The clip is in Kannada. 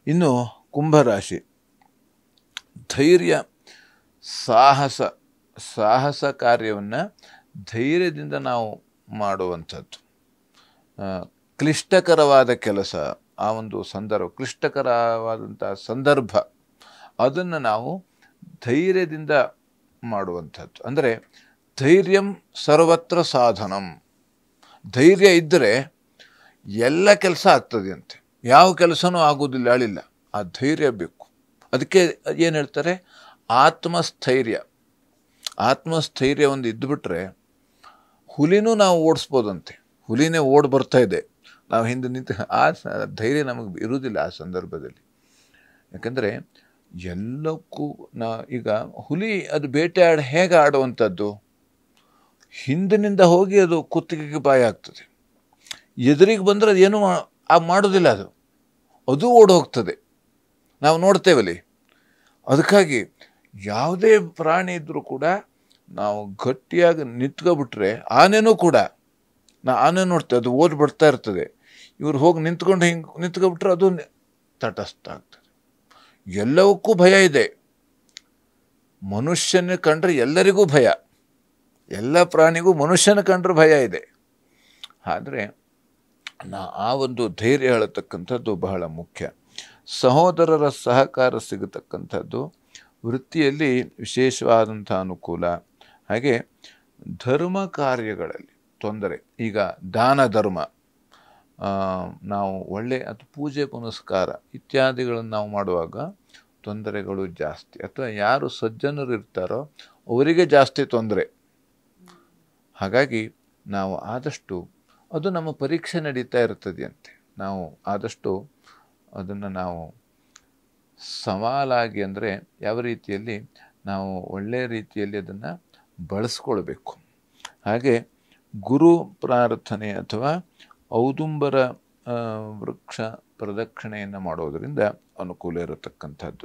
ಇನ್ನು ಕುಂಭರಾಶಿ, ಧೈರ್ಯ, ಸಾಹಸ ಸಾಹಸ ಕಾರ್ಯವನ್ನು ಧೈರ್ಯದಿಂದ ನಾವು ಮಾಡುವಂಥದ್ದು. ಕ್ಲಿಷ್ಟಕರವಾದ ಕೆಲಸ, ಆ ಒಂದು ಸಂದರ್ಭ, ಕ್ಲಿಷ್ಟಕರವಾದಂಥ ಸಂದರ್ಭ, ಅದನ್ನು ನಾವು ಧೈರ್ಯದಿಂದ ಮಾಡುವಂಥದ್ದು. ಅಂದರೆ ಧೈರ್ಯಂ ಸರ್ವತ್ರ ಸಾಧನಂ. ಧೈರ್ಯ ಇದ್ದರೆ ಎಲ್ಲ ಕೆಲಸ ಆಗ್ತದೆ ಅಂತೆ, ಯಾವ ಕೆಲಸನೂ ಆಗೋದಿಲ್ಲ ಅಳಿಲ್ಲ. ಆ ಧೈರ್ಯ ಬೇಕು. ಅದಕ್ಕೆ ಏನು ಹೇಳ್ತಾರೆ, ಆತ್ಮಸ್ಥೈರ್ಯ. ಆತ್ಮಸ್ಥೈರ್ಯ ಒಂದು ಇದ್ದುಬಿಟ್ರೆ ಹುಲಿನೂ ನಾವು ಓಡಿಸ್ಬೋದಂತೆ. ಹುಲಿನೇ ಓಡಿ ಬರ್ತಾ ಇದೆ, ನಾವು ಹಿಂದೆ ನಿಂತು, ಆ ಧೈರ್ಯ ನಮಗೆ ಇರುವುದಿಲ್ಲ ಆ ಸಂದರ್ಭದಲ್ಲಿ. ಯಾಕಂದರೆ ಎಲ್ಲಕ್ಕೂ ಈಗ ಹುಲಿ ಅದು ಬೇಟೆಯಾಡಿ ಹೇಗೆ ಆಡುವಂಥದ್ದು, ಹಿಂದಿನಿಂದ ಹೋಗಿ ಅದು ಕುತ್ತಿಗೆಗೆ ಬಾಯಿ ಆಗ್ತದೆ. ಎದುರಿಗೆ ಬಂದರೆ ಅದೇನು ಮಾಡೋದಿಲ್ಲ, ಅದು ಓಡಿ ಹೋಗ್ತದೆ. ನಾವು ನೋಡ್ತೇವಲ್ಲಿ. ಅದಕ್ಕಾಗಿ ಯಾವುದೇ ಪ್ರಾಣಿ ಇದ್ದರೂ ಕೂಡ ನಾವು ಗಟ್ಟಿಯಾಗಿ ನಿಂತ್ಕೊಬಿಟ್ರೆ, ಆನೆನೂ ಕೂಡ ಆನೆ ನೋಡ್ತೇವೆ, ಅದು ಓಡಿ ಬರ್ತಾ ಇರ್ತದೆ. ಇವ್ರು ಹೋಗಿ ನಿಂತ್ಕೊಂಡು ಹಿಂಗೆ ನಿಂತ್ಕೊಬಿಟ್ರೆ ಅದು ತಟಸ್ಥ ಆಗ್ತದೆ. ಎಲ್ಲವಕ್ಕೂ ಭಯ ಇದೆ. ಮನುಷ್ಯನ ಕಂಡ್ರೆ ಎಲ್ಲರಿಗೂ ಭಯ, ಎಲ್ಲ ಪ್ರಾಣಿಗೂ ಮನುಷ್ಯನ ಕಂಡ್ರೆ ಭಯ ಇದೆ. ಆದರೆ ಆ ಒಂದು ಧೈರ್ಯ ಹೇಳತಕ್ಕಂಥದ್ದು ಬಹಳ ಮುಖ್ಯ. ಸಹೋದರರ ಸಹಕಾರ ಸಿಗತಕ್ಕಂಥದ್ದು, ವೃತ್ತಿಯಲ್ಲಿ ವಿಶೇಷವಾದಂಥ ಅನುಕೂಲ. ಹಾಗೆ ಧರ್ಮ ಕಾರ್ಯಗಳಲ್ಲಿ ತೊಂದರೆ, ಈಗ ದಾನ ಧರ್ಮ, ನಾವು ಒಳ್ಳೆ ಅದು ಪೂಜೆ ಪುನಸ್ಕಾರ ಇತ್ಯಾದಿಗಳನ್ನು ನಾವು ಮಾಡುವಾಗ ತೊಂದರೆಗಳು ಜಾಸ್ತಿ, ಅಥವಾ ಯಾರು ಸಜ್ಜನರು ಇರ್ತಾರೋ ಅವರಿಗೆ ಜಾಸ್ತಿ ತೊಂದರೆ. ಹಾಗಾಗಿ ನಾವು ಆದಷ್ಟು, ಅದು ನಮ್ಮ ಪರೀಕ್ಷೆ ನಡೀತಾ ಇರ್ತದೆ ಅಂತೆ, ನಾವು ಆದಷ್ಟು ಅದನ್ನು ನಾವು ಸವಾಲಾಗಿ, ಅಂದರೆ ಯಾವ ರೀತಿಯಲ್ಲಿ ನಾವು ಒಳ್ಳೆಯ ರೀತಿಯಲ್ಲಿ ಅದನ್ನು ಬಳಸ್ಕೊಳ್ಬೇಕು. ಹಾಗೆ ಗುರು ಪ್ರಾರ್ಥನೆ ಅಥವಾ ಔದುಂಬರ ವೃಕ್ಷ ಪ್ರದಕ್ಷಿಣೆಯನ್ನು ಮಾಡೋದರಿಂದ ಅನುಕೂಲ ಇರತಕ್ಕಂಥದ್ದು.